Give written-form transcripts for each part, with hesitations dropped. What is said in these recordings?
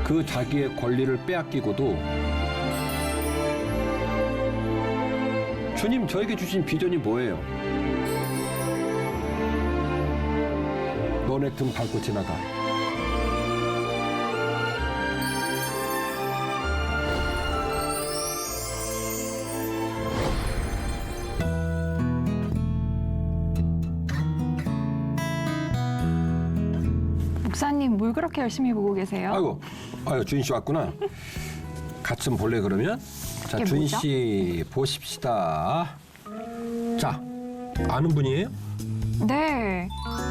그 자기의 권리를 빼앗기고도 주님 저에게 주신 비전이 뭐예요? 너네 등 밟고 지나가. 목사님 뭘 그렇게 열심히 보고 계세요? 아이고 주인 씨 왔구나. 같이 좀 볼래 그러면? 자, 이게 주인 뭐죠? 씨 보십시다. 자, 아는 분이에요? 네,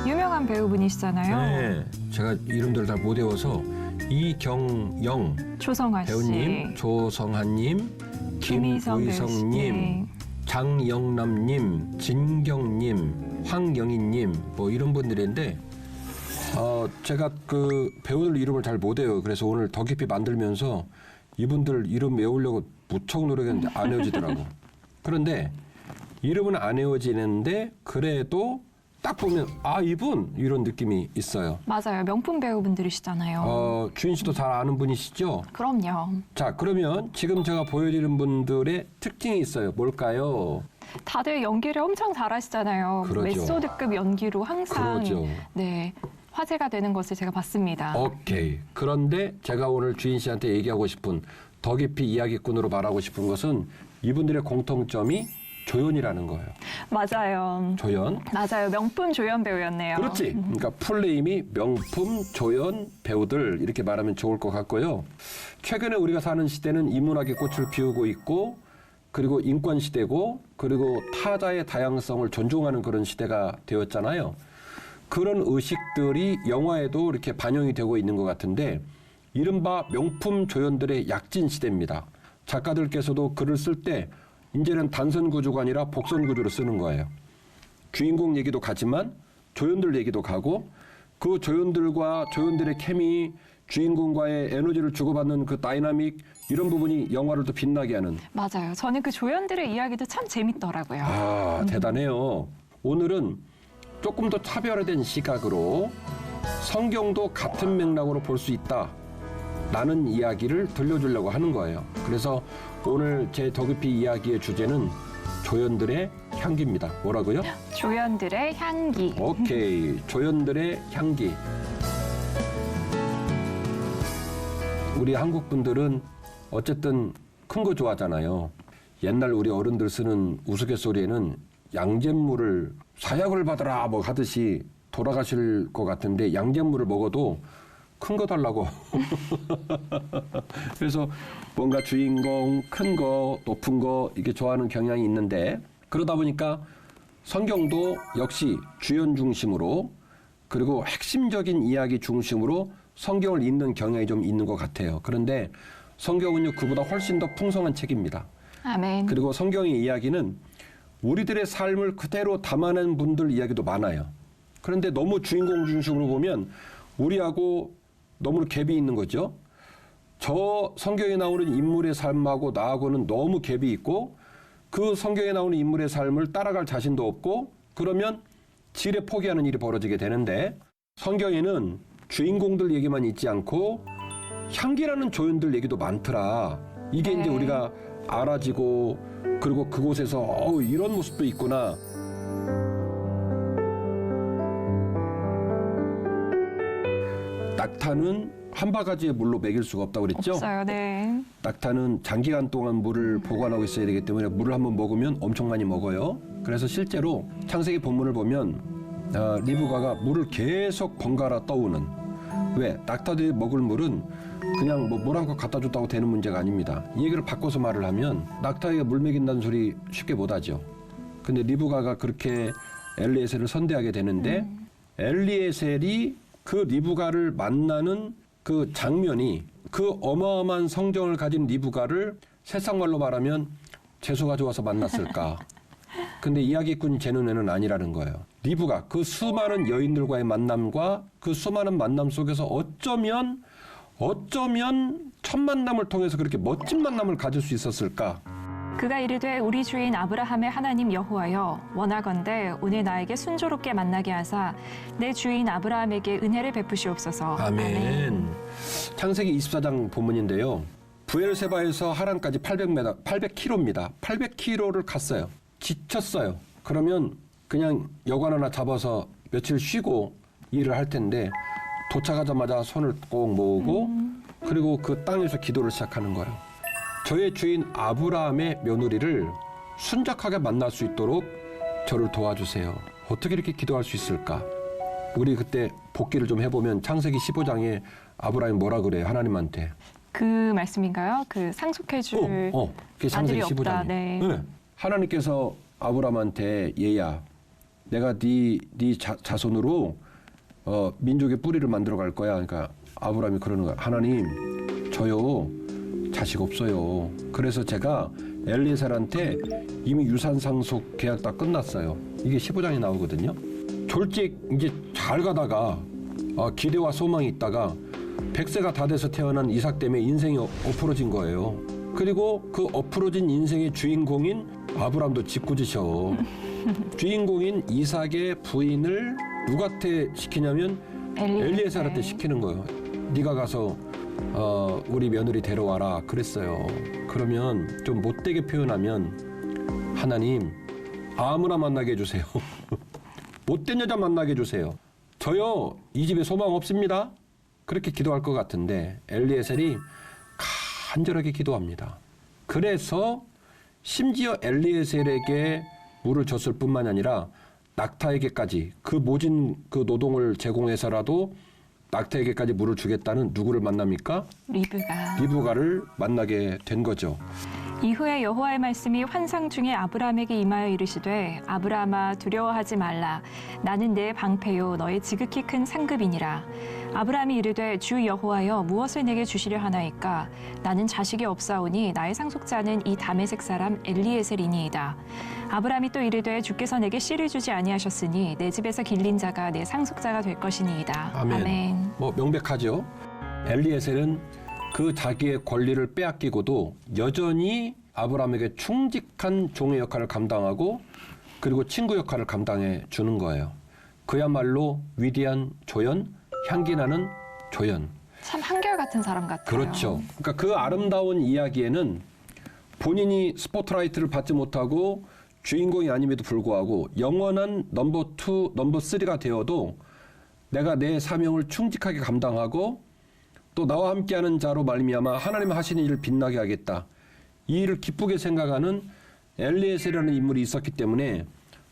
유명한 배우분이시잖아요. 네, 제가 이름들을 잘 못 외워서 이경영 조성아 씨, 배우님, 조성한님, 김희성 김의성님, 네. 장영남님, 진경님, 황영희님 뭐 이런 분들인데 제가 그 배우들 이름을 잘 못 외워요. 그래서 오늘 더 깊이 만들면서 이분들 이름 외우려고 무척 노력했는데 안 외워지더라고. 그런데 이름은 안 외워지는데 그래도 딱 보면 아 이분 이런 느낌이 있어요. 맞아요. 명품 배우분들이시잖아요. 주인 씨도 잘 아는 분이시죠? 그럼요. 자 그러면 지금 제가 보여드리는 분들의 특징이 있어요. 뭘까요? 다들 연기를 엄청 잘하시잖아요. 그러죠. 메소드급 연기로 항상 그러죠. 네, 화제가 되는 것을 제가 봤습니다. 오케이. 그런데 제가 오늘 주인 씨한테 얘기하고 싶은 더 깊이 이야기꾼으로 말하고 싶은 것은 이분들의 공통점이 조연이라는 거예요. 맞아요. 조연. 맞아요. 명품 조연 배우였네요. 그렇지. 그러니까 풀네임이 명품 조연 배우들 이렇게 말하면 좋을 것 같고요. 최근에 우리가 사는 시대는 인문학의 꽃을 피우고 있고 그리고 인권 시대고 그리고 타자의 다양성을 존중하는 그런 시대가 되었잖아요. 그런 의식들이 영화에도 이렇게 반영이 되고 있는 것 같은데 이른바 명품 조연들의 약진 시대입니다. 작가들께서도 글을 쓸 때 이제는 단선 구조가 아니라 복선 구조로 쓰는 거예요. 주인공 얘기도 가지만 조연들 얘기도 가고 그 조연들과 조연들의 케미, 주인공과의 에너지를 주고받는 그 다이나믹 이런 부분이 영화를 더 빛나게 하는. 맞아요. 저는 그 조연들의 이야기도 참 재밌더라고요. 아, 대단해요. 오늘은 조금 더 차별화된 시각으로 성경도 같은 맥락으로 볼 수 있다. 라는 이야기를 들려주려고 하는 거예요. 그래서 오늘 제 더 깊이 이야기의 주제는 조연들의 향기입니다. 뭐라고요? 조연들의 향기. 오케이. 조연들의 향기. 우리 한국 분들은 어쨌든 큰 거 좋아하잖아요. 옛날 우리 어른들 쓰는 우스갯소리에는 양잿물을 사약을 받으라 뭐 하듯이 돌아가실 것 같은데 양잿물을 먹어도 큰 거 달라고. 그래서 뭔가 주인공 큰 거, 높은 거 이게 좋아하는 경향이 있는데 그러다 보니까 성경도 역시 주연 중심으로 그리고 핵심적인 이야기 중심으로 성경을 읽는 경향이 좀 있는 것 같아요. 그런데 성경은요 그보다 훨씬 더 풍성한 책입니다. 아멘. 그리고 성경의 이야기는 우리들의 삶을 그대로 담아낸 분들 이야기도 많아요. 그런데 너무 주인공 중심으로 보면 우리하고 너무 갭이 있는 거죠. 저 성경에 나오는 인물의 삶하고 나하고는 너무 갭이 있고 그 성경에 나오는 인물의 삶을 따라갈 자신도 없고 그러면 지레 포기하는 일이 벌어지게 되는데 성경에는 주인공들 얘기만 있지 않고 향기라는 조연들 얘기도 많더라. 이게 이제 우리가 알아지고 그리고 그곳에서 이런 모습도 있구나. 낙타는 한 바가지의 물로 먹일 수가 없다고 그랬죠? 없어요. 네. 낙타는 장기간 동안 물을 보관하고 있어야 되기 때문에 물을 한번 먹으면 엄청 많이 먹어요. 그래서 실제로 창세기 본문을 보면 리브가가 물을 계속 번갈아 떠오는. 왜? 낙타들이 먹을 물은 그냥 뭐 물 한 컵 갖다 줬다고 되는 문제가 아닙니다. 이 얘기를 바꿔서 말을 하면 낙타에게 물 먹인다는 소리 쉽게 못하죠. 근데 리브가가 그렇게 엘리에셀을 선대하게 되는데 엘리에셀이 그 리브가를 만나는 그 장면이 그 어마어마한 성정을 가진 리브가를 세상 말로 말하면 재수가 좋아서 만났을까. 근데 이야기꾼 제 눈에는 아니라는 거예요. 리브가 그 수많은 여인들과의 만남과 그 수많은 만남 속에서 어쩌면 첫 만남을 통해서 그렇게 멋진 만남을 가질 수 있었을까. 그가 이르되 우리 주인 아브라함의 하나님 여호와여 원하건대 오늘 나에게 순조롭게 만나게 하사 내 주인 아브라함에게 은혜를 베푸시옵소서. 아멘. 창세기 24장 본문인데요. 부엘세바에서 하란까지 800km입니다. 800km를 갔어요. 지쳤어요. 그러면 그냥 여관 하나 잡아서 며칠 쉬고 일을 할 텐데 도착하자마자 손을 꼭 모으고 그리고 그 땅에서 기도를 시작하는 거예요. 저의 주인 아브라함의 며느리를 순적하게 만날 수 있도록 저를 도와주세요. 어떻게 이렇게 기도할 수 있을까? 우리 그때 복기를 좀 해보면 창세기 15장에 아브라함이 뭐라 그래요? 하나님한테. 그 말씀인가요? 그 상속해줄 그게 창세기 아들이 없다. 15장이에요. 네. 하나님께서 아브라함한테 얘야 내가 네 자손으로 민족의 뿌리를 만들어 갈 거야. 그러니까 아브라함이 그러는 거야. 하나님 저요 자식 없어요. 그래서 제가 엘리에셀한테 이미 유산 상속 계약 다 끝났어요. 이게 15장에 나오거든요. 졸직 이제 잘 가다가 기대와 소망이 있다가 100세가 다 돼서 태어난 이삭 때문에 인생이 엎어러진 거예요. 그리고 그 엎어러진 인생의 주인공인 아브라함도 짓궂으셔. 주인공인 이삭의 부인을 누구한테 시키냐면 엘리에셀한테 시키는 거예요. 네가 가서 우리 며느리 데려와라 그랬어요. 그러면 좀 못되게 표현하면 하나님 아무나 만나게 해주세요. 못된 여자 만나게 해주세요. 저요 이 집에 소망 없습니다. 그렇게 기도할 것 같은데 엘리에셀이 간절하게 기도합니다. 그래서 심지어 엘리에셀에게 물을 줬을 뿐만 아니라 낙타에게까지 그 모진 그 노동을 제공해서라도 낙타에게까지 물을 주겠다는 누구를 만납니까? 리브가를 만나게 된 거죠. 이후에 여호와의 말씀이 환상 중에 아브라함에게 임하여 이르시되 아브라함아 두려워하지 말라. 나는 내 방패요 너의 지극히 큰 상급이니라. 아브라함이 이르되 주 여호와여 무엇을 내게 주시려 하나이까? 나는 자식이 없사오니 나의 상속자는 이 다메섹 사람 엘리에셀이니이다. 아브라함이 또 이르되 주께서 내게 씨를 주지 아니하셨으니 내 집에서 길린 자가 내 상속자가 될 것이니이다. 아멘. 뭐 명백하죠. 엘리에셀은 그 자기의 권리를 빼앗기고도 여전히 아브라함에게 충직한 종의 역할을 감당하고 그리고 친구 역할을 감당해 주는 거예요. 그야말로 위대한 조연, 향기나는 조연. 참 한결같은 사람 같아요. 그렇죠. 그러니까 그 아름다운 이야기에는 본인이 스포트라이트를 받지 못하고 주인공이 아님에도 불구하고 영원한 넘버 2, 넘버 3가 되어도 내가 내 사명을 충직하게 감당하고 또 나와 함께하는 자로 말미암아 하나님 하시는 일을 빛나게 하겠다. 이 일을 기쁘게 생각하는 엘리에셀이라는 인물이 있었기 때문에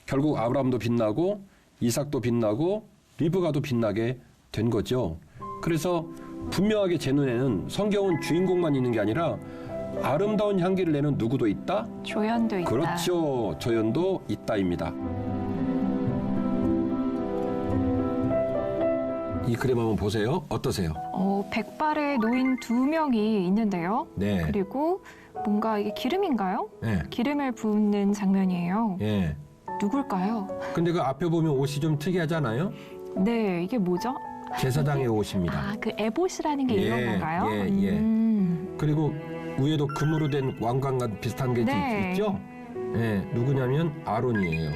결국 아브라함도 빛나고 이삭도 빛나고 리브가도 빛나게 된 거죠. 그래서 분명하게 제 눈에는 성경은 주인공만 있는 게 아니라 아름다운 향기를 내는 누구도 있다? 조연도 있다. 그렇죠. 조연도 있다입니다. 이 그림 한번 보세요. 어떠세요? 백발의 노인 2명이 있는데요. 네. 그리고 뭔가 이게 기름인가요? 네. 기름을 붓는 장면이에요. 예. 누굴까요? 근데 그 앞에 보면 옷이 좀 특이하잖아요. 네, 이게 뭐죠? 제사장의 옷입니다. 아, 그 에봇이라는 게 이런 건가요? 그리고 위에도 금으로 된 왕관과 비슷한 게 네. 있죠? 예. 누구냐면 아론이에요.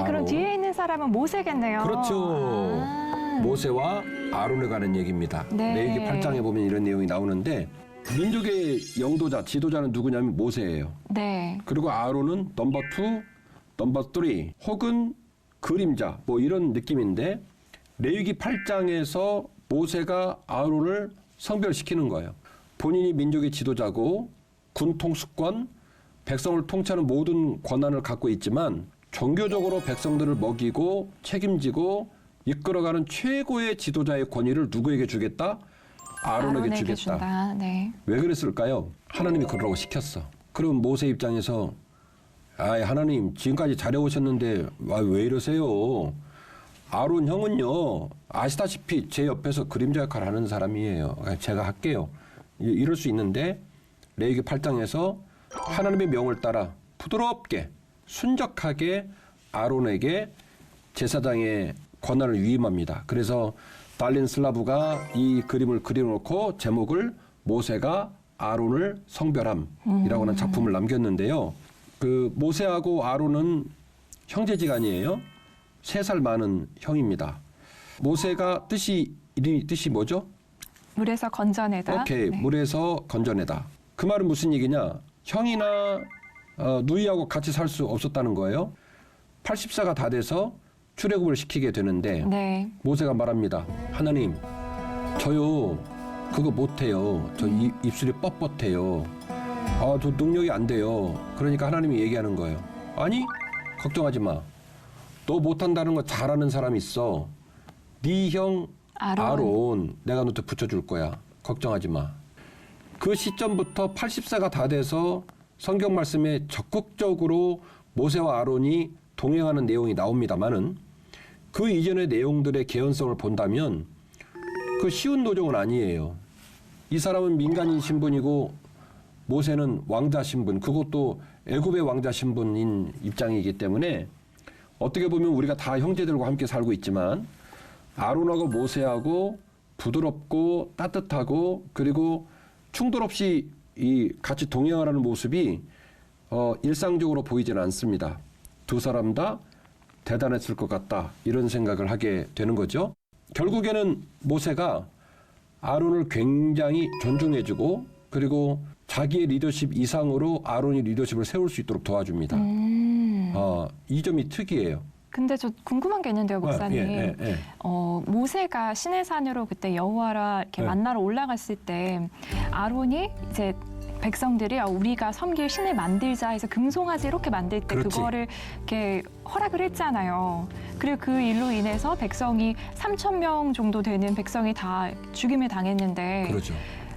그럼 뒤에 있는 사람은 모세겠네요. 그렇죠. 아. 모세와 아론에 관한 얘기입니다. 네. 레위기 8장에 보면 이런 내용이 나오는데 민족의 영도자, 지도자는 누구냐면 모세예요. 네. 그리고 아론은 넘버 2, 넘버 3 혹은 그림자 뭐 이런 느낌인데 레위기 8장에서 모세가 아론을 성별시키는 거예요. 본인이 민족의 지도자고 군 통수권, 백성을 통치하는 모든 권한을 갖고 있지만 종교적으로 백성들을 먹이고 책임지고 이끌어가는 최고의 지도자의 권위를 누구에게 주겠다? 아론에게 주겠다. 준다. 네. 왜 그랬을까요? 하나님이 그러라고 시켰어. 그럼 모세 입장에서 하나님 지금까지 잘해오셨는데 왜 이러세요? 아론 형은요 아시다시피 제 옆에서 그림자 역할을 하는 사람이에요. 제가 할게요. 이럴 수 있는데 레위기 8장에서 하나님의 명을 따라 부드럽게 순적하게 아론에게 제사장의 권한을 위임합니다. 그래서 달린 슬라브가 이 그림을 그려놓고 제목을 모세가 아론을 성별함이라고 하는 작품을 남겼는데요. 그 모세하고 아론은 형제지간이에요. 3살 많은 형입니다. 모세가 뜻이 뭐죠? 물에서 건져내다. 오케이. 네. 물에서 건져내다. 그 말은 무슨 얘기냐? 형이나 누이하고 같이 살 수 없었다는 거예요. 80세가 다 돼서 출애굽을 시키게 되는데 네. 모세가 말합니다. 하나님, 저요 그거 못해요. 저 입술이 뻣뻣해요. 저 능력이 안 돼요. 그러니까 하나님이 얘기하는 거예요. 아니, 걱정하지 마. 너 못한다는 거 잘하는 사람 있어. 네 형 아론 내가 너한테 붙여줄 거야. 걱정하지 마. 그 시점부터 80세가 다 돼서 성경 말씀에 적극적으로 모세와 아론이 동행하는 내용이 나옵니다만은 그 이전의 내용들의 개연성을 본다면 그 쉬운 노정은 아니에요. 이 사람은 민간인 신분이고 모세는 왕자 신분, 그것도 애굽의 왕자 신분인 입장이기 때문에 어떻게 보면 우리가 다 형제들과 함께 살고 있지만 아론하고 모세하고 부드럽고 따뜻하고 그리고 충돌 없이 같이 동행하는 모습이 일상적으로 보이지는 않습니다. 두 사람 다 대단했을 것 같다 이런 생각을 하게 되는 거죠. 결국에는 모세가 아론을 굉장히 존중해주고 그리고 자기의 리더십 이상으로 아론이 리더십을 세울 수 있도록 도와줍니다. 이 점이 특이해요. 근데 저 궁금한 게 있는데요, 목사님. 예. 모세가 시내산으로 그때 여호와랑 이렇게 만나러 올라갔을 때 아론이 이제 백성들이 우리가 섬길 신을 만들자 해서 금송아지 이렇게 만들 때 그렇지. 그거를 이렇게 허락을 했잖아요. 그리고 그 일로 인해서 백성이 3,000명 정도 되는 백성이 다 죽임을 당했는데 그렇죠.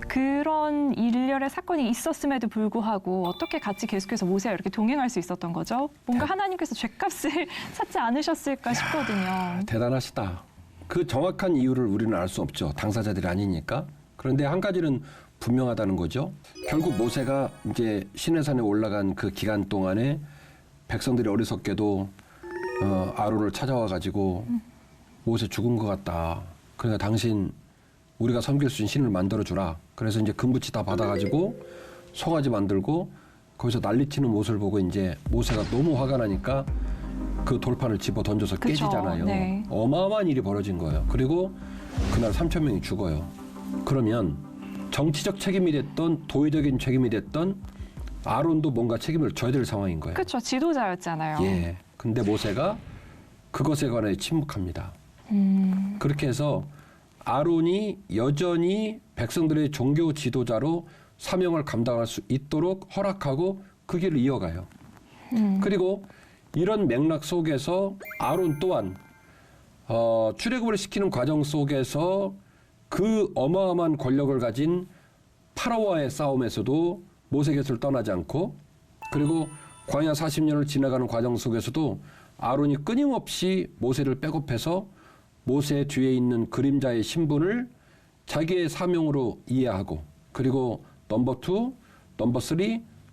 그런 일련의 사건이 있었음에도 불구하고 어떻게 같이 계속해서 모세와 이렇게 동행할 수 있었던 거죠? 뭔가 하나님께서 죗값을 찾지 않으셨을까 싶거든요. 대단하시다. 그 정확한 이유를 우리는 알 수 없죠. 당사자들이 아니니까. 그런데 한 가지는 분명하다는 거죠. 결국 모세가 이제 시내산에 올라간 그 기간 동안에 백성들이 어리석게도 아론을 찾아와 가지고 모세 죽은 것 같다. 그러니까 당신 우리가 섬길 수 있는 신을 만들어 주라. 그래서 이제 금붙이 다 받아가지고 송아지 만들고 거기서 난리치는 모습을 보고 이제 모세가 너무 화가 나니까 그 돌판을 집어 던져서 그쵸, 깨지잖아요. 네. 어마어마한 일이 벌어진 거예요. 그리고 그날 3,000명이 죽어요. 그러면 정치적 책임이 됐던 도의적인 책임이 됐던 아론도 뭔가 책임을 져야 될 상황인 거예요. 그렇죠. 지도자였잖아요. 예. 근데 모세가 그것에 관해 침묵합니다. 그렇게 해서 아론이 여전히 백성들의 종교 지도자로 사명을 감당할 수 있도록 허락하고 그 길을 이어가요. 그리고 이런 맥락 속에서 아론 또한 출애굽을 시키는 과정 속에서 그 어마어마한 권력을 가진 파라오와의 싸움에서도 모세 곁을 떠나지 않고 그리고 광야 40년을 지나가는 과정 속에서도 아론이 끊임없이 모세를 백업해서 모세 뒤에 있는 그림자의 신분을 자기의 사명으로 이해하고 그리고 넘버 2, 넘버 3,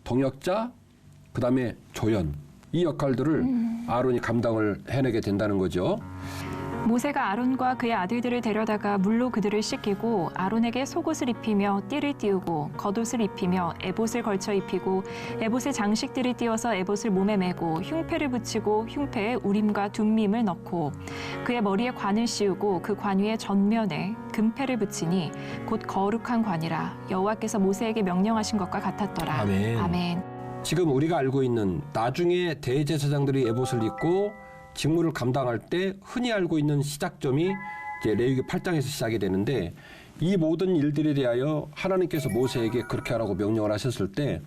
동역자, 그 다음에 조연 이 역할들을 아론이 감당을 해내게 된다는 거죠. 모세가 아론과 그의 아들들을 데려다가 물로 그들을 씻기고 아론에게 속옷을 입히며 띠를 띄우고 겉옷을 입히며 에봇을 걸쳐 입히고 에봇의 장식들을 띄워서 에봇을 몸에 메고 흉패를 붙이고 흉패에 우림과 둠밈을 넣고 그의 머리에 관을 씌우고 그 관 위에 전면에 금패를 붙이니 곧 거룩한 관이라 여호와께서 모세에게 명령하신 것과 같았더라. 아멘. 아멘. 지금 우리가 알고 있는 나중에 대제사장들이 에봇을 입고 직무를 감당할 때 흔히 알고 있는 시작점이 이제 레위기 8장에서 시작이 되는데 이 모든 일들에 대하여 하나님께서 모세에게 그렇게 하라고 명령을 하셨을 때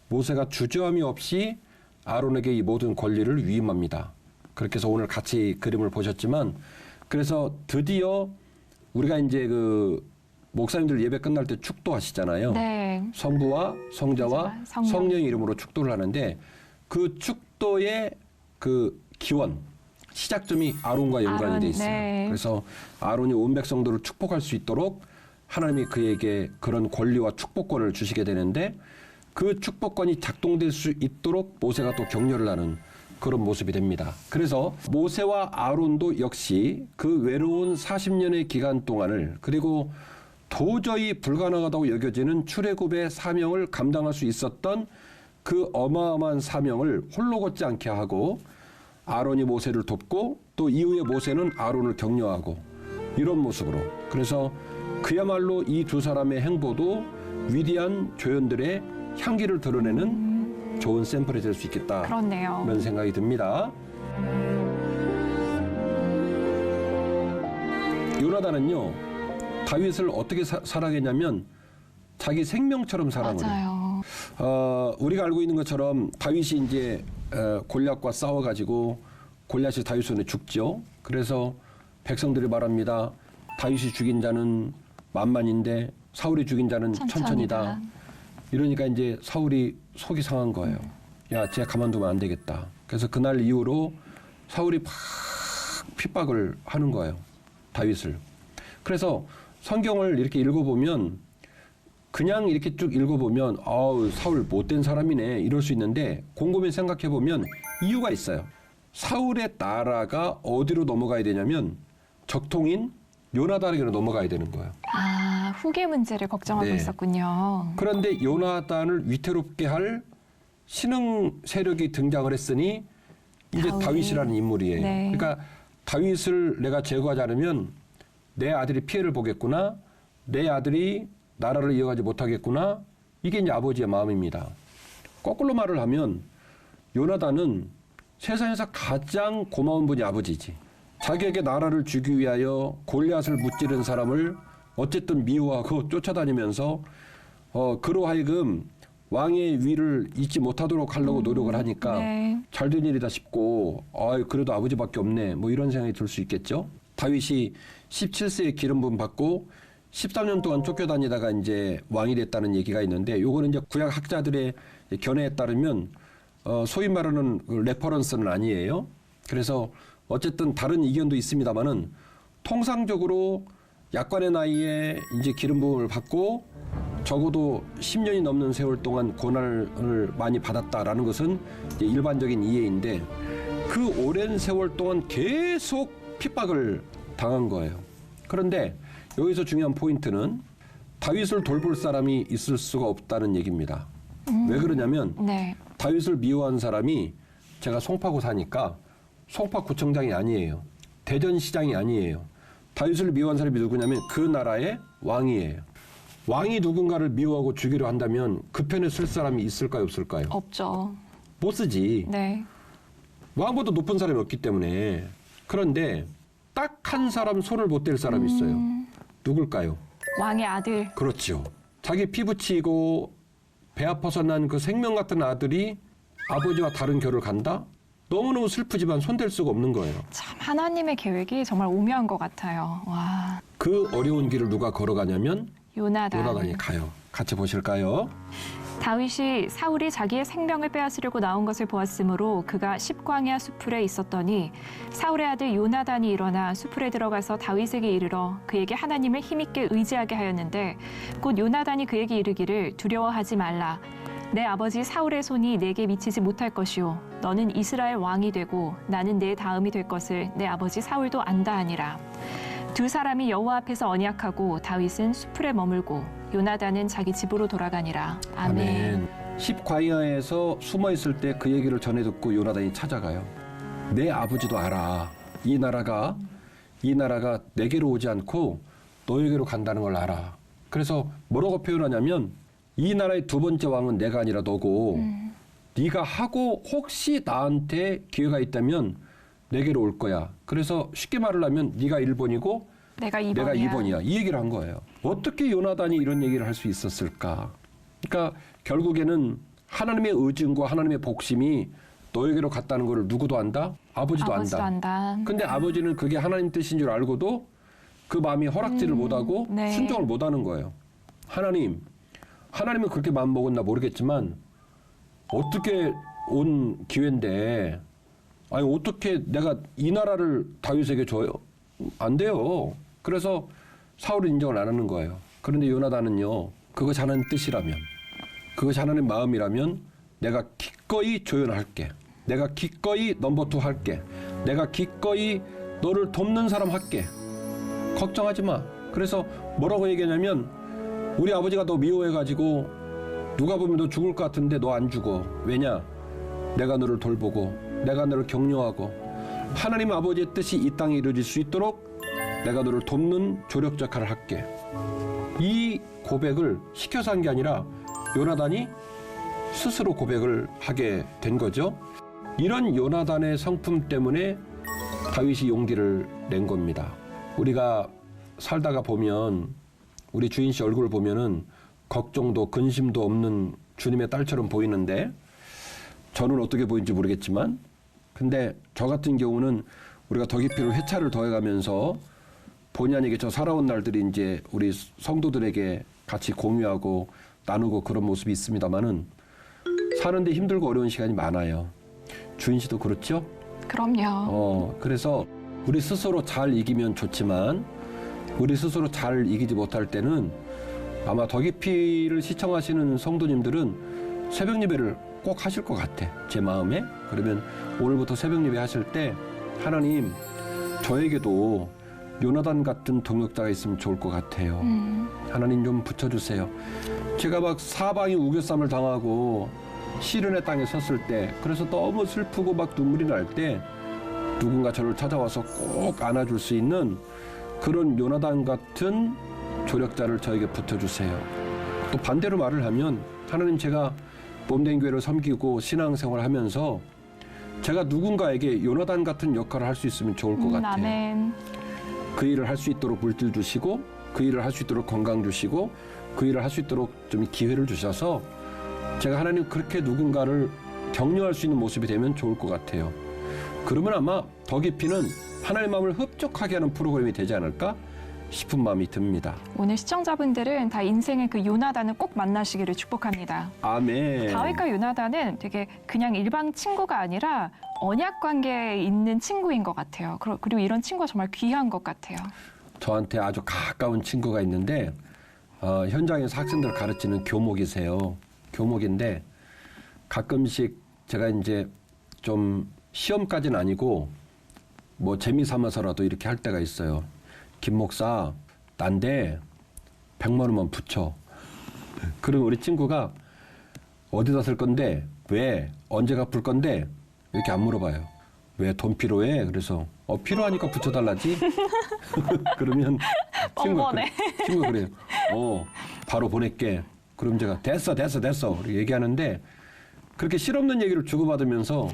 모세가 주저함이 없이 아론에게 이 모든 권리를 위임합니다. 그렇게 해서 오늘 같이 그림을 보셨지만 그래서 드디어 우리가 이제 그 목사님들 예배 끝날 때 축도하시잖아요. 네. 성부와 성자와 성령의 이름으로 축도를 하는데 그 축도의 그 기원 시작점이 아론과 연관이 돼 있어요. 네. 그래서 아론이 온 백성들을 축복할 수 있도록 하나님이 그에게 그런 권리와 축복권을 주시게 되는데 그 축복권이 작동될 수 있도록 모세가 또 격려를 하는 그런 모습이 됩니다. 그래서 모세와 아론도 역시 그 외로운 40년의 기간 동안을 그리고 도저히 불가능하다고 여겨지는 출애굽의 사명을 감당할 수 있었던 그 어마어마한 사명을 홀로 걷지 않게 하고 아론이 모세를 돕고 또 이후에 모세는 아론을 격려하고 이런 모습으로 그래서 그야말로 이 두 사람의 행보도 위대한 조연들의 향기를 드러내는 좋은 샘플이 될 수 있겠다. 그렇네요. 이런 생각이 듭니다. 요나단은요 다윗을 어떻게 사랑했냐면 자기 생명처럼 사랑을 해요. 맞아요. 우리가 알고 있는 것처럼 다윗이 이제 골리앗과 싸워가지고 골리앗이 다윗 손에 죽죠. 그래서 백성들이 말합니다. 다윗이 죽인 자는 만만인데 사울이 죽인 자는 천천이다. 이러니까 이제 사울이 속이 상한 거예요. 야, 쟤 가만두면 안 되겠다. 그래서 그날 이후로 사울이 막 핍박을 하는 거예요. 다윗을. 그래서 성경을 이렇게 읽어보면 그냥 이렇게 쭉 읽어보면 아우 사울 못된 사람이네 이럴 수 있는데 곰곰이 생각해보면 이유가 있어요. 사울의 나라가 어디로 넘어가야 되냐면 적통인 요나단에게로 넘어가야 되는 거예요. 아, 후계 문제를 걱정하고 네. 있었군요. 그런데 요나단을 위태롭게 할 신흥 세력이 등장을 했으니 이제 다윗이라는 인물이에요. 네. 그러니까 다윗을 내가 제거하지 않으면 내 아들이 피해를 보겠구나. 내 아들이 나라를 이어가지 못하겠구나. 이게 이제 아버지의 마음입니다. 거꾸로 말을 하면 요나단은 세상에서 가장 고마운 분이 아버지지. 자기에게 나라를 주기 위하여 골리앗을 무찌른 사람을 어쨌든 미워하고 쫓아다니면서 그로 하여금 왕의 위를 잊지 못하도록 하려고 노력을 하니까 네. 잘된 일이다 싶고 그래도 아버지밖에 없네 뭐 이런 생각이 들 수 있겠죠. 다윗이 17세에 기름 부음 받고 13년 동안 쫓겨다니다가 이제 왕이 됐다는 얘기가 있는데 요거는 이제 구약 학자들의 견해에 따르면 소위 말하는 레퍼런스는 아니에요. 그래서 어쨌든 다른 의견도 있습니다만은 통상적으로 약관의 나이에 이제 기름 부음을 받고 적어도 10년이 넘는 세월 동안 고난을 많이 받았다라는 것은 이제 일반적인 이해인데 그 오랜 세월 동안 계속 핍박을 당한 거예요. 그런데 여기서 중요한 포인트는 다윗을 돌볼 사람이 있을 수가 없다는 얘기입니다. 왜 그러냐면 네. 다윗을 미워한 사람이 제가 송파구 사니까 송파구청장이 아니에요. 대전시장이 아니에요. 다윗을 미워한 사람이 누구냐면 그 나라의 왕이에요. 왕이 누군가를 미워하고 죽이려 한다면 그 편에 쓸 사람이 있을까요, 없을까요? 없죠. 못 쓰지. 네. 왕보다 높은 사람이 없기 때문에. 그런데 딱 한 사람 손을 못 댈 사람이 있어요. 누굴까요? 왕의 아들. 그렇죠. 자기 피 붙이고 배 아파서 난 그 생명 같은 아들이 아버지와 다른 결을 간다? 너무너무 슬프지만 손댈 수가 없는 거예요. 참 하나님의 계획이 정말 오묘한 것 같아요. 와. 그 어려운 길을 누가 걸어가냐면 요나단. 요나단이 가요. 같이 보실까요? 다윗이 사울이 자기의 생명을 빼앗으려고 나온 것을 보았으므로 그가 십광야 수풀에 있었더니 사울의 아들 요나단이 일어나 수풀에 들어가서 다윗에게 이르러 그에게 하나님을 힘있게 의지하게 하였는데 곧 요나단이 그에게 이르기를 두려워하지 말라. 내 아버지 사울의 손이 내게 미치지 못할 것이요 너는 이스라엘 왕이 되고 나는 내 다음이 될 것을 내 아버지 사울도 안다 하니라. 두 사람이 여호와 앞에서 언약하고 다윗은 수풀에 머물고 요나단은 자기 집으로 돌아가니라. 아멘. 10광야에서 숨어 있을 때 그 얘기를 전해 듣고 요나단이 찾아가요. 내 아버지도 알아. 이 나라가 내게로 오지 않고 너에게로 간다는 걸 알아. 그래서 뭐라고 표현하냐면 이 나라의 두 번째 왕은 내가 아니라 너고 네가 하고 혹시 나한테 기회가 있다면 내게로 올 거야. 그래서 쉽게 말을 하면 네가 1번이고 내가 2번이야. 내가 2번이야. 이 얘기를 한 거예요. 어떻게 요나단이 이런 얘기를 할 수 있었을까? 그러니까 결국에는 하나님의 의증과 하나님의 복심이 너에게로 갔다는 걸 누구도 안다? 아버지도 안다. 근데 아버지는 그게 하나님 뜻인 줄 알고도 그 마음이 허락지를 못하고 네. 순종을 못하는 거예요. 하나님은 그렇게 마음 먹었나 모르겠지만 어떻게 온 기회인데 아니 어떻게 내가 이 나라를 다윗에게 줘요? 안 돼요. 그래서 사울은 인정을 안 하는 거예요. 그런데 요나단은요. 그것이 하나님 뜻이라면 그것이 하나님 마음이라면 내가 기꺼이 조연할게. 내가 기꺼이 넘버2 할게. 내가 기꺼이 너를 돕는 사람 할게. 걱정하지 마. 그래서 뭐라고 얘기하냐면 우리 아버지가 너 미워해가지고 누가 보면 너 죽을 것 같은데 너 안 죽어. 왜냐? 내가 너를 돌보고 내가 너를 격려하고 하나님 아버지의 뜻이 이 땅에 이루어질 수 있도록 내가 너를 돕는 조력 역할을 할게. 이 고백을 시켜서 한 게 아니라 요나단이 스스로 고백을 하게 된 거죠. 이런 요나단의 성품 때문에 다윗이 용기를 낸 겁니다. 우리가 살다가 보면 우리 주인 씨 얼굴을 보면은 걱정도 근심도 없는 주님의 딸처럼 보이는데 저는 어떻게 보이는지 모르겠지만 근데 저 같은 경우는 우리가 더 깊이로 회차를 더해가면서 본의 아니게 저 살아온 날들이 이제 우리 성도들에게 같이 공유하고 나누고 그런 모습이 있습니다만은 사는데 힘들고 어려운 시간이 많아요. 주인 씨도 그렇죠? 그럼요. 그래서 우리 스스로 잘 이기면 좋지만 우리 스스로 잘 이기지 못할 때는 아마 더 깊이를 시청하시는 성도님들은 새벽 예배를 꼭 하실 것 같아. 제 마음에. 그러면 오늘부터 새벽 예배 하실 때 하나님 저에게도 요나단 같은 동역자가 있으면 좋을 것 같아요. 하나님 좀 붙여주세요. 제가 막 사방이 우겨쌈을 당하고 시련의 땅에 섰을 때 그래서 너무 슬프고 막 눈물이 날 때 누군가 저를 찾아와서 꼭 안아줄 수 있는 그런 요나단 같은 조력자를 저에게 붙여주세요. 또 반대로 말을 하면 하나님 제가 몸된 교회를 섬기고 신앙생활을 하면서 제가 누군가에게 요나단 같은 역할을 할 수 있으면 좋을 것 같아요. 아멘. 그 일을 할 수 있도록 물질 주시고 그 일을 할 수 있도록 건강 주시고 그 일을 할 수 있도록 좀 기회를 주셔서 제가 하나님 그렇게 누군가를 격려할 수 있는 모습이 되면 좋을 것 같아요. 그러면 아마 더 깊이는 하나님 마음을 흡족하게 하는 프로그램이 되지 않을까 싶은 마음이 듭니다. 오늘 시청자분들은 다 인생의 그 요나단을 꼭 만나시기를 축복합니다. 아멘. 다윗과 요나단은 되게 그냥 일반 친구가 아니라 언약 관계에 있는 친구인 것 같아요. 그리고 이런 친구가 정말 귀한 것 같아요. 저한테 아주 가까운 친구가 있는데 현장에서 학생들을 가르치는 교목이세요. 교목인데 가끔씩 제가 이제 좀 시험까지는 아니고 뭐 재미 삼아서라도 이렇게 할 때가 있어요. 김 목사, 난데 100만 원만 붙여. 그럼 우리 친구가 어디다 쓸 건데? 왜? 언제 갚을 건데? 이렇게 안 물어봐요. 왜 돈 필요해? 그래서 필요하니까 붙여달라지. 그러면 친구가 그래요. 바로 보낼게. 그럼 제가 됐어 이렇게 얘기하는데 그렇게 실없는 얘기를 주고받으면서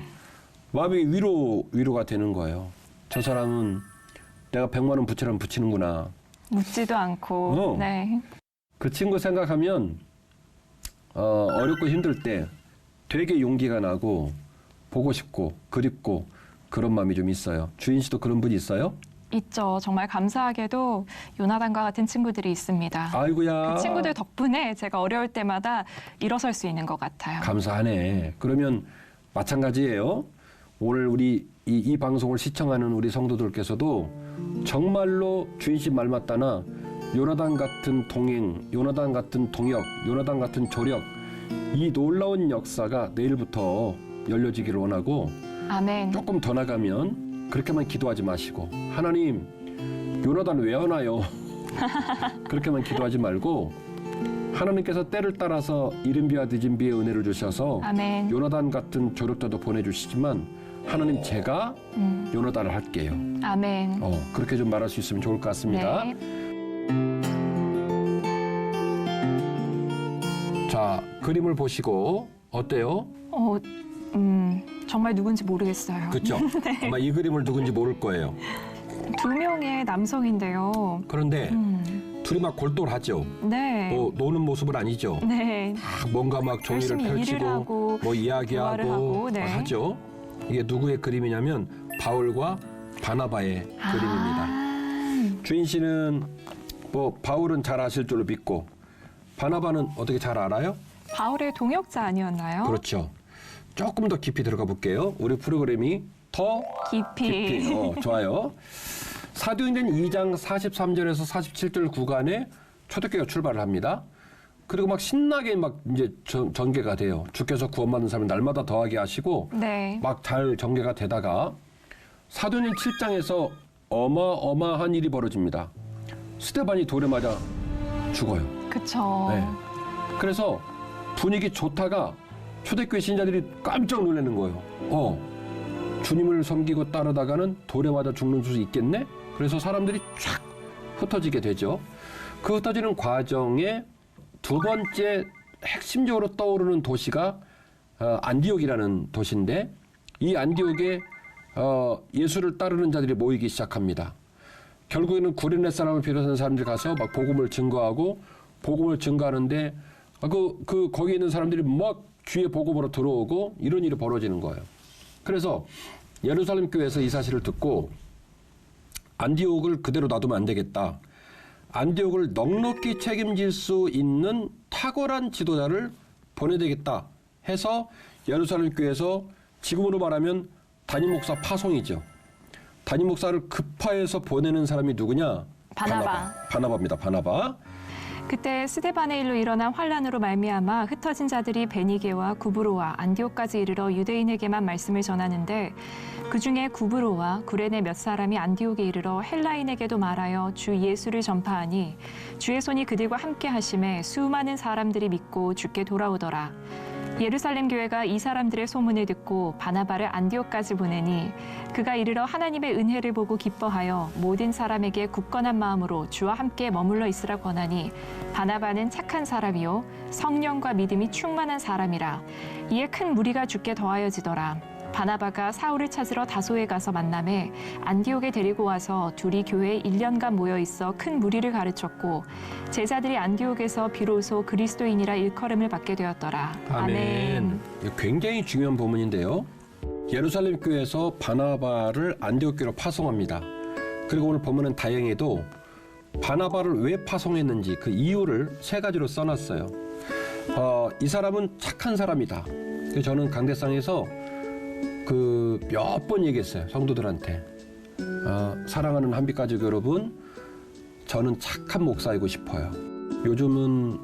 마음이 위로가 되는 거예요. 저 사람은 내가 100만 원 붙이라면 붙이는구나. 묻지도 않고. 네. 그 친구 생각하면 어렵고 힘들 때 되게 용기가 나고 보고 싶고 그립고 그런 마음이 좀 있어요. 주인 씨도 그런 분이 있어요? 있죠. 정말 감사하게도 요나단과 같은 친구들이 있습니다. 아이고야. 그 친구들 덕분에 제가 어려울 때마다 일어설 수 있는 것 같아요. 감사하네. 그러면 마찬가지예요. 오늘 우리 이 방송을 시청하는 우리 성도들께서도 정말로 주인 씨 말 맞다나 요나단 같은 동행, 요나단 같은 동역, 요나단 같은 조력 이 놀라운 역사가 내일부터 열려지기를 원하고 아멘. 조금 더 나가면 그렇게만 기도하지 마시고 하나님 요나단 왜 하나요? 그렇게만 기도하지 말고 하나님께서 때를 따라서 이른 비와 늦은 비의 은혜를 주셔서 아멘. 요나단 같은 조력자도 보내주시지만 하나님 제가 요나단을 할게요. 아멘. 그렇게 좀 말할 수 있으면 좋을 것 같습니다. 네. 자, 그림을 보시고 어때요? 정말 누군지 모르겠어요. 그렇죠? 아마 이 그림을 누군지 모를 거예요. 두 명의 남성인데요. 그런데 둘이 막 골똘하죠? 네. 노는 모습은 아니죠? 네. 뭔가 막 종이를 열심히 일을 펼치고 하고 뭐 대화를 이야기하고 하고, 네. 막 하죠. 이게 누구의 그림이냐면 바울과 바나바의 그림입니다. 주인 씨는 뭐 바울은 잘 아실 줄로 믿고 바나바는 어떻게 잘 알아요? 바울의 동역자 아니었나요? 그렇죠. 조금 더 깊이 들어가 볼게요. 우리 프로그램이 더 깊이. 좋아요. 사도행전 2장 43절에서 47절 구간에 초대교회가 출발을 합니다. 그리고 막 신나게 막 이제 전개가 돼요. 주께서 구원받는 사람을 날마다 더하게 하시고 네. 막 잘 전개가 되다가 사도행전 7장에서 어마어마한 일이 벌어집니다. 스데반이 돌에 맞아 죽어요. 그쵸. 네. 그래서 분위기 좋다가 초대교회 신자들이 깜짝 놀라는 거예요. 주님을 섬기고 따르다가는 돌에 맞아 죽는 수 있겠네? 그래서 사람들이 쫙 흩어지게 되죠. 그 흩어지는 과정에 두 번째 핵심적으로 떠오르는 도시가 안디옥이라는 도시인데, 이 안디옥에 예수를 따르는 자들이 모이기 시작합니다. 결국에는 구레네 사람을 비롯한 사람들이 가서 막 복음을 증거하고, 복음을 증거하는데 거기에 있는 사람들이 막 귀에 복음으로 들어오고, 이런 일이 벌어지는 거예요. 그래서 예루살렘 교회에서 이 사실을 듣고 안디옥을 그대로 놔두면 안 되겠다. 안디옥을 넉넉히 책임질 수 있는 탁월한 지도자를 보내야 되겠다 해서 예루살렘 교회에서 지금으로 말하면 담임 목사 파송이죠. 담임 목사를 급파해서 보내는 사람이 누구냐? 바나바입니다. 바나바. 그때 스데반의 일로 일어난 환란으로 말미암아 흩어진 자들이 베니게와 구브로와 안디옥까지 이르러 유대인에게만 말씀을 전하는데, 그중에 구브로와 구레네 몇 사람이 안디옥에 이르러 헬라인에게도 말하여 주 예수를 전파하니 주의 손이 그들과 함께 하심에 수많은 사람들이 믿고 주께 돌아오더라. 예루살렘 교회가 이 사람들의 소문을 듣고 바나바를 안디옥까지 보내니 그가 이르러 하나님의 은혜를 보고 기뻐하여 모든 사람에게 굳건한 마음으로 주와 함께 머물러 있으라 권하니, 바나바는 착한 사람이요 성령과 믿음이 충만한 사람이라. 이에 큰 무리가 주께 더하여지더라. 바나바가 사울을 찾으러 다소에 가서 만나매 안디옥에 데리고 와서 둘이 교회에 1년간 모여 있어 큰 무리를 가르쳤고, 제자들이 안디옥에서 비로소 그리스도인이라 일컬음을 받게 되었더라. 아멘. 굉장히 중요한 부분인데요. 예루살렘 교회에서 바나바를 안디옥 교회로 파송합니다. 그리고 오늘 본문은 다행히도 바나바를 왜 파송했는지 그 이유를 3가지로 써놨어요. 이 사람은 착한 사람이다. 그래서 저는 강대상에서 몇 번 얘기했어요. 성도들한테. 사랑하는 한빛가족 여러분, 저는 착한 목사이고 싶어요. 요즘은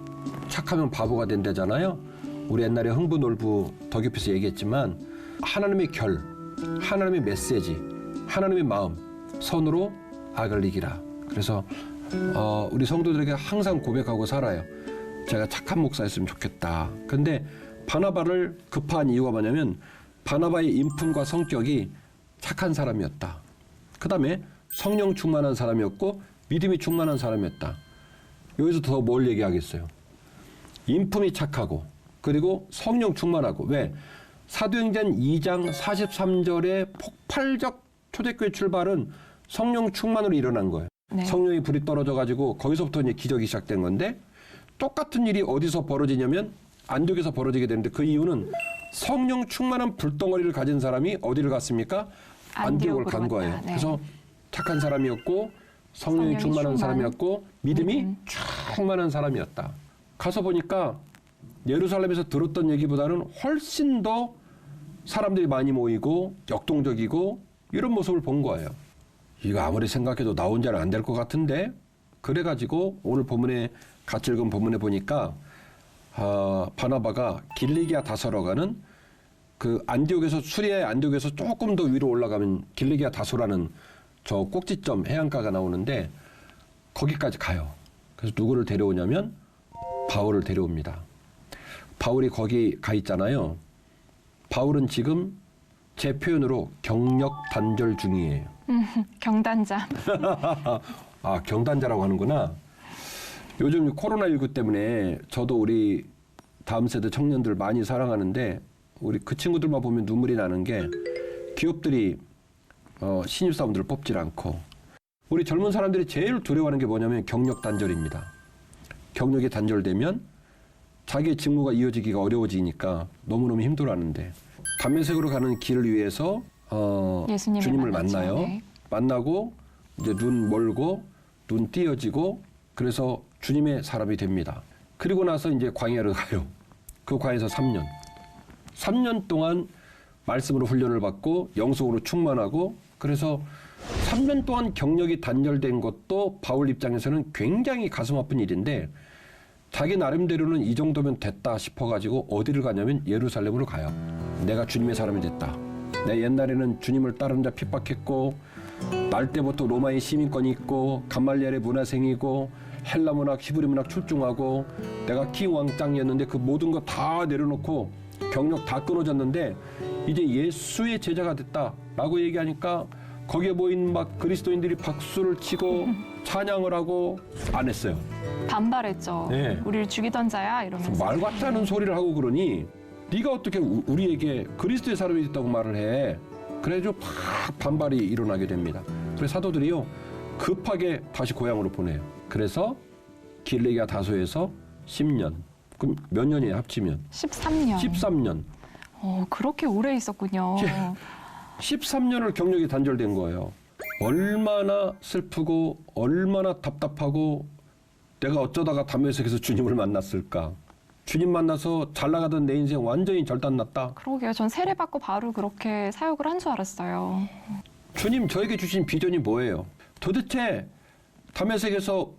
착하면 바보가 된다잖아요. 우리 옛날에 흥부놀부 더 깊이서 얘기했지만, 하나님의 결, 하나님의 메시지, 하나님의 마음, 선으로 악을 이기라. 그래서 우리 성도들에게 항상 고백하고 살아요. 제가 착한 목사였으면 좋겠다. 근데 바나바를 급한 이유가 뭐냐면, 바나바의 인품과 성격이 착한 사람이었다. 그 다음에 성령 충만한 사람이었고 믿음이 충만한 사람이었다. 여기서 더 뭘 얘기하겠어요? 인품이 착하고 그리고 성령 충만하고. 왜? 사도행전 2장 43절의 폭발적 초대교회 출발은 성령 충만으로 일어난 거예요. 네. 성령이 불이 떨어져가지고 거기서부터 이제 기적이 시작된 건데, 똑같은 일이 어디서 벌어지냐면 안디옥에서 벌어지게 되는데, 그 이유는 성령 충만한 불덩어리를 가진 사람이 어디를 갔습니까? 안디옥을 간 거예요. 네. 그래서 착한 사람이었고 성령이 충만한 사람이었고 믿음이 충만한 사람이었다. 가서 보니까 예루살렘에서 들었던 얘기보다는 훨씬 더 사람들이 많이 모이고 역동적이고 이런 모습을 본 거예요. 이거 아무리 생각해도 나 혼자는 안 될 것 같은데, 그래가지고 오늘 본문에 같이 읽은 본문에 보니까 바나바가 길리기아 다소로 가는 그 안디옥에서, 수리아의 안디옥에서 조금 더 위로 올라가면 길리기아 다소라는 저 꼭지점 해안가가 나오는데, 거기까지 가요. 그래서 누구를 데려오냐면 바울을 데려옵니다. 바울이 거기 가 있잖아요. 바울은 지금 제 표현으로 경력 단절 중이에요. 경단자. 경단자라고 하는구나. 요즘 코로나19 때문에 저도 우리 다음 세대 청년들 많이 사랑하는데, 우리 그 친구들만 보면 눈물이 나는 게, 기업들이 신입사원들을 뽑질 않고, 우리 젊은 사람들이 제일 두려워하는 게 뭐냐면 경력 단절입니다. 경력이 단절되면 자기의 직무가 이어지기가 어려워지니까 너무너무 힘들어하는데, 담메색으로 가는 길을 위해서 주님을 만나요. 네. 만나고 이제 눈 멀고 눈 띄어지고, 그래서 주님의 사람이 됩니다. 그리고 나서 이제 광야를 가요. 그 광야에서 3년 동안 말씀으로 훈련을 받고 영성으로 충만하고, 그래서 3년 동안 경력이 단절된 것도 바울 입장에서는 굉장히 가슴 아픈 일인데, 자기 나름대로는 이 정도면 됐다 싶어가지고 어디를 가냐면 예루살렘으로 가요. 내가 주님의 사람이 됐다. 내 옛날에는 주님을 따르는 자 핍박했고 날 때부터 로마의 시민권이 있고 감말리엘의 문화생이고 헬라 문학, 히브리 문학 출중하고 내가 킹 왕짱이었는데 그 모든 거 다 내려놓고 경력 다 끊어졌는데 이제 예수의 제자가 됐다라고 얘기하니까 거기에 모인 막 그리스도인들이 박수를 치고 찬양을 하고 안 했어요. 반발했죠. 네. 우리를 죽이던 자야 이러면서. 말 같지 않은 소리를 하고 그러니 네가 어떻게 우리에게 그리스도의 사람이 됐다고 말을 해. 그래가지고 팍 반발이 일어나게 됩니다. 그래서 사도들이요 급하게 다시 고향으로 보내요. 그래서 길리기아 다소에서 10년. 그럼 몇 년이에요 합치면? 13년. 13년. 그렇게 오래 있었군요. 13년을 경력이 단절된 거예요. 얼마나 슬프고 얼마나 답답하고 내가 어쩌다가 다메섹에서 주님을 만났을까. 주님 만나서 잘 나가던 내 인생 완전히 절단났다. 그러게요. 전 세례받고 바로 그렇게 사역을 한 줄 알았어요. 주님 저에게 주신 비전이 뭐예요? 도대체 다메섹에서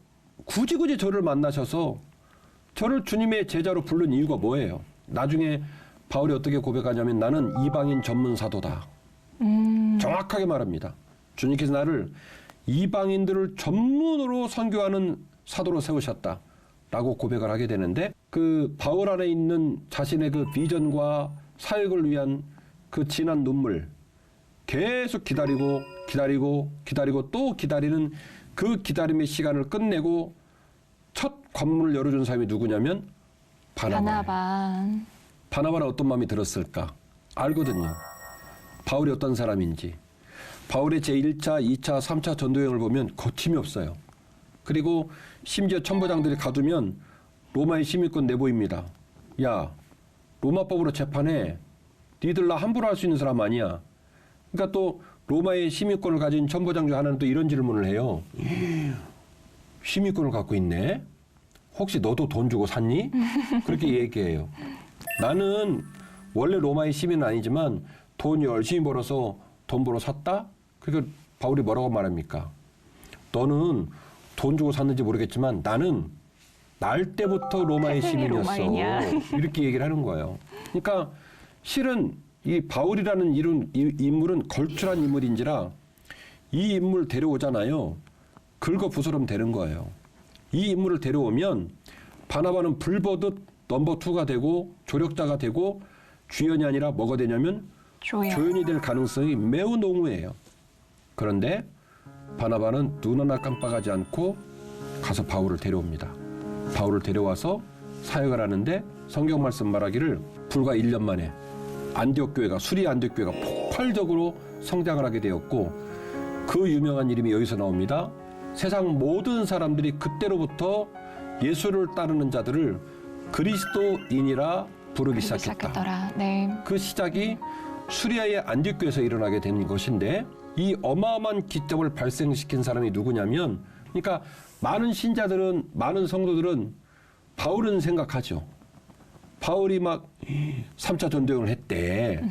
굳이 저를 만나셔서 저를 주님의 제자로 부른 이유가 뭐예요? 나중에 바울이 어떻게 고백하냐면 나는 이방인 전문 사도다. 정확하게 말합니다. 주님께서 나를 이방인들을 전문으로 선교하는 사도로 세우셨다. 라고 고백을 하게 되는데 그 바울 안에 있는 자신의 그 비전과 사역을 위한 그 진한 눈물 계속 기다리고 또 기다리는 그 기다림의 시간을 끝내고 첫 관문을 열어준 사람이 누구냐면 바나바예요. 바나바는 어떤 마음이 들었을까? 알거든요. 바울이 어떤 사람인지. 바울의 제1차, 2차, 3차 전도여행을 보면 거침이 없어요. 그리고 심지어 천부장들이 가두면 로마의 시민권 내보입니다. 야, 로마법으로 재판해. 니들 나 함부로 할 수 있는 사람 아니야. 그러니까 또 로마의 시민권을 가진 천부장 중 하나는 또 이런 질문을 해요. 시민권을 갖고 있네? 혹시 너도 돈 주고 샀니? 그렇게 얘기해요. 나는 원래 로마의 시민은 아니지만 돈 열심히 벌어서 돈 벌어 샀다? 그러니까 바울이 뭐라고 말합니까? 너는 돈 주고 샀는지 모르겠지만 나는 날 때부터 로마의 시민이었어. 이렇게 얘기를 하는 거예요. 그러니까 실은 이 바울이라는 인물은 걸출한 인물인지라 이 인물 데려오잖아요. 긁어부스럼 되는 거예요. 이 인물을 데려오면 바나바는 불보듯 넘버 2가 되고 조력자가 되고 주연이 아니라 뭐가 되냐면 조연이 될 가능성이 매우 농후해요. 그런데 바나바는 눈 하나 깜빡하지 않고 가서 바울을 데려옵니다. 바울을 데려와서 사역을 하는데 성경 말씀 말하기를 불과 1년 만에 안디옥 교회가 수리 안디옥 교회가 폭발적으로 성장을 하게 되었고 그 유명한 이름이 여기서 나옵니다. 세상 모든 사람들이 그때로부터 예수를 따르는 자들을 그리스도인이라 부르기 시작했다. 네. 그 시작이 수리아의 안디옥 교회에서 일어나게 된 것인데 이 어마어마한 기적을 발생시킨 사람이 누구냐면 그러니까 많은 신자들은 많은 성도들은 바울은 생각하죠. 바울이 막 3차 전도여행을 했대.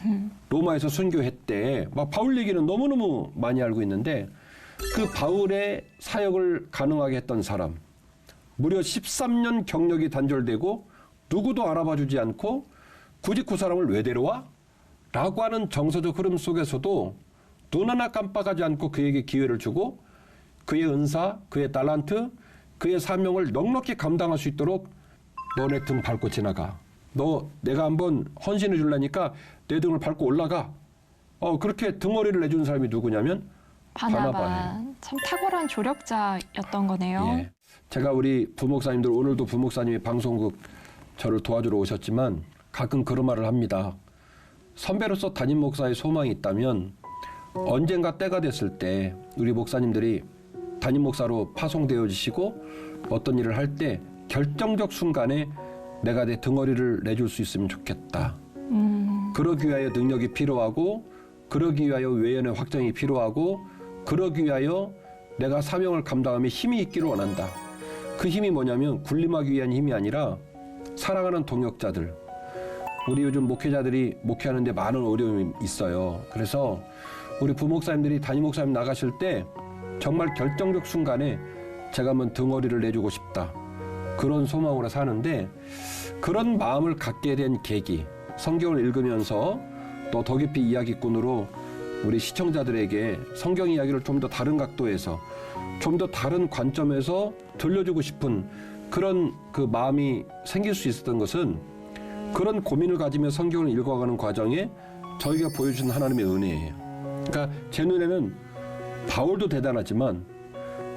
로마에서 순교했대. 막 바울 얘기는 너무너무 많이 알고 있는데 그 바울의 사역을 가능하게 했던 사람 무려 13년 경력이 단절되고 누구도 알아봐 주지 않고 굳이 그 사람을 왜 데려와? 라고 하는 정서적 흐름 속에서도 눈 하나 깜빡하지 않고 그에게 기회를 주고 그의 은사, 그의 달란트, 그의 사명을 넉넉히 감당할 수 있도록 너네 등 밟고 지나가. 너 내가 한번 헌신해 줄라니까 내 등을 밟고 올라가. 그렇게 등어리를 내준 사람이 누구냐면 바나바예요. 참 탁월한 조력자였던 거네요. 예. 제가 우리 부목사님들 오늘도 부목사님이 방송국 저를 도와주러 오셨지만 가끔 그런 말을 합니다. 선배로서 담임 목사의 소망이 있다면 언젠가 때가 됐을 때 우리 목사님들이 담임 목사로 파송되어지시고 어떤 일을 할 때 결정적 순간에 내가 내 등어리를 내줄 수 있으면 좋겠다. 그러기 위하여 능력이 필요하고 그러기 위하여 외연의 확정이 필요하고 그러기 위하여 내가 사명을 감당하며 힘이 있기를 원한다. 그 힘이 뭐냐면 군림하기 위한 힘이 아니라 사랑하는 동역자들. 우리 요즘 목회자들이 목회하는데 많은 어려움이 있어요. 그래서 우리 부목사님들이 담임 목사님 나가실 때 정말 결정적 순간에 제가 한번 등어리를 내주고 싶다. 그런 소망으로 사는데 그런 마음을 갖게 된 계기, 성경을 읽으면서 또 더 깊이 이야기꾼으로 우리 시청자들에게 성경 이야기를 좀 더 다른 각도에서 좀 더 다른 관점에서 들려주고 싶은 그런 그 마음이 생길 수 있었던 것은 그런 고민을 가지며 성경을 읽어가는 과정에 저희가 보여주신 하나님의 은혜예요. 그러니까 제 눈에는 바울도 대단하지만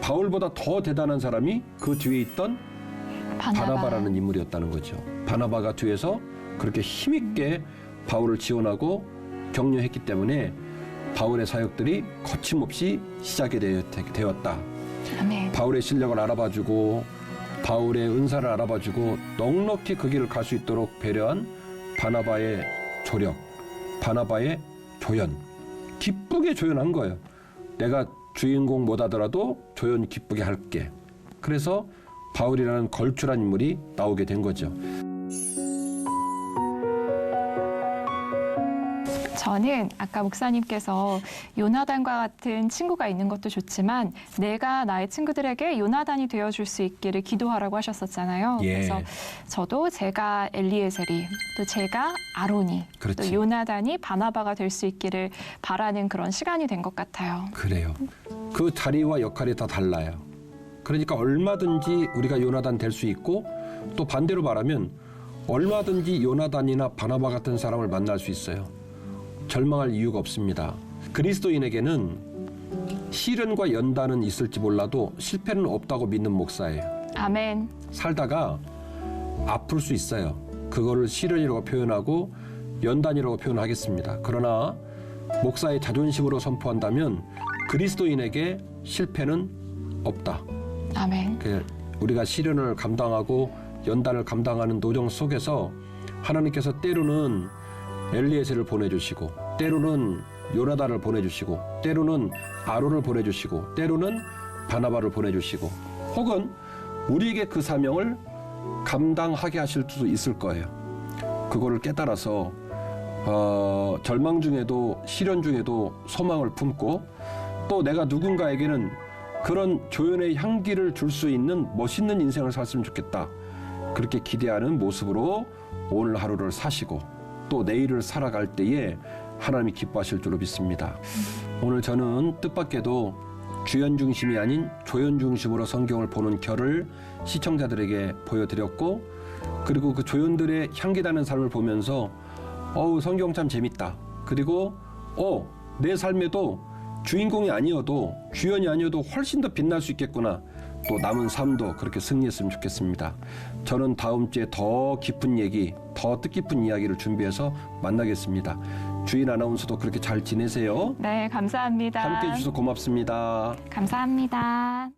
바울보다 더 대단한 사람이 그 뒤에 있던 바나바라는 인물이었다는 거죠. 바나바가 뒤에서 그렇게 힘있게 바울을 지원하고 격려했기 때문에 바울의 사역들이 거침없이 시작이 되었다. 아멘. 바울의 실력을 알아봐주고 바울의 은사를 알아봐주고 넉넉히 그 길을 갈 수 있도록 배려한 바나바의 조력, 바나바의 조연, 기쁘게 조연한 거예요. 내가 주인공 못하더라도 조연 기쁘게 할게. 그래서 바울이라는 걸출한 인물이 나오게 된 거죠. 저는 아까 목사님께서 요나단과 같은 친구가 있는 것도 좋지만 내가 나의 친구들에게 요나단이 되어줄 수 있기를 기도하라고 하셨었잖아요. 예. 그래서 저도 제가 엘리에셀이 또 제가 아론이 그렇지. 또 요나단이 바나바가 될 수 있기를 바라는 그런 시간이 된 것 같아요. 그래요. 그 자리와 역할이 다 달라요. 그러니까 얼마든지 우리가 요나단 될 수 있고 또 반대로 말하면 얼마든지 요나단이나 바나바 같은 사람을 만날 수 있어요. 절망할 이유가 없습니다. 그리스도인에게는 시련과 연단은 있을지 몰라도 실패는 없다고 믿는 목사예요. 아멘. 살다가 아플 수 있어요. 그거를 시련이라고 표현하고 연단이라고 표현하겠습니다. 그러나 목사의 자존심으로 선포한다면 그리스도인에게 실패는 없다. 아멘. 우리가 시련을 감당하고 연단을 감당하는 노정 속에서 하나님께서 때로는 엘리에셀을 보내주시고 때로는 요나단을 보내주시고 때로는 아론을 보내주시고 때로는 바나바를 보내주시고 혹은 우리에게 그 사명을 감당하게 하실 수도 있을 거예요. 그거를 깨달아서 절망 중에도 시련 중에도 소망을 품고 또 내가 누군가에게는 그런 조연의 향기를 줄 수 있는 멋있는 인생을 살았으면 좋겠다. 그렇게 기대하는 모습으로 오늘 하루를 사시고 또 내일을 살아갈 때에 하나님이 기뻐하실 줄로 믿습니다. 오늘 저는 뜻밖에도 주연 중심이 아닌 조연 중심으로 성경을 보는 결을 시청자들에게 보여드렸고 그리고 그 조연들의 향기나는 삶을 보면서 성경 참 재밌다. 그리고 내 삶에도 주인공이 아니어도 주연이 아니어도 훨씬 더 빛날 수 있겠구나. 또 남은 삶도 그렇게 승리했으면 좋겠습니다. 저는 다음 주에 더 깊은 얘기, 더 뜻깊은 이야기를 준비해서 만나겠습니다. 주인 아나운서도 그렇게 잘 지내세요. 네, 감사합니다. 함께해 주셔서 고맙습니다. 감사합니다.